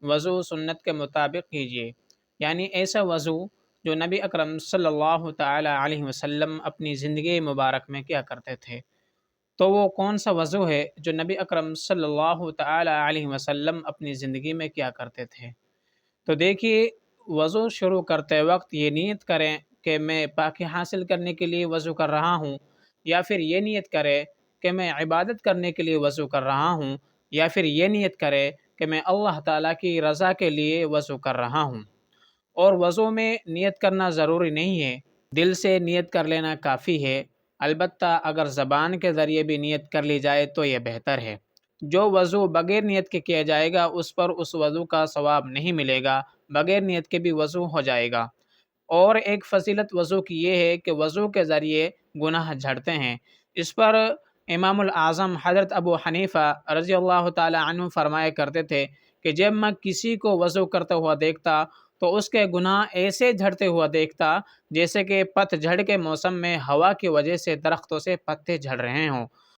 وضو سنت کے مطابق کیجیے، یعنی ایسا وضو جو نبی اکرم صلی اللہ تعالی علیہ وسلم اپنی زندگی مبارک میں کیا کرتے تھے۔ تو وہ کون سا وضو ہے جو نبی اکرم صلی اللہ تعالی علیہ وسلم اپنی زندگی میں کیا کرتے تھے؟ تو دیکھیے، وضو شروع کرتے وقت یہ نیت کریں کہ میں پاکی حاصل کرنے کے لیے وضو کر رہا ہوں، یا پھر یہ نیت کرے کہ میں عبادت کرنے کے لیے وضو کر رہا ہوں، یا پھر یہ نیت کرے کہ میں اللہ تعالیٰ کی رضا کے لیے وضو کر رہا ہوں۔ اور وضو میں نیت کرنا ضروری نہیں ہے، دل سے نیت کر لینا کافی ہے، البتہ اگر زبان کے ذریعے بھی نیت کر لی جائے تو یہ بہتر ہے۔ جو وضو بغیر نیت کے کیا جائے گا اس پر اس وضو کا ثواب نہیں ملے گا، بغیر نیت کے بھی وضو ہو جائے گا۔ اور ایک فضیلت وضو کی یہ ہے کہ وضو کے ذریعے گناہ جھڑتے ہیں۔ اس پر امام الاعظم حضرت ابو حنیفہ رضی اللہ تعالی عنہ فرمایا کرتے تھے کہ جب میں کسی کو وضو کرتا ہوا دیکھتا تو اس کے گناہ ایسے جھڑتے ہوا دیکھتا جیسے کہ پت جھڑ کے موسم میں ہوا کی وجہ سے درختوں سے پتے جھڑ رہے ہوں۔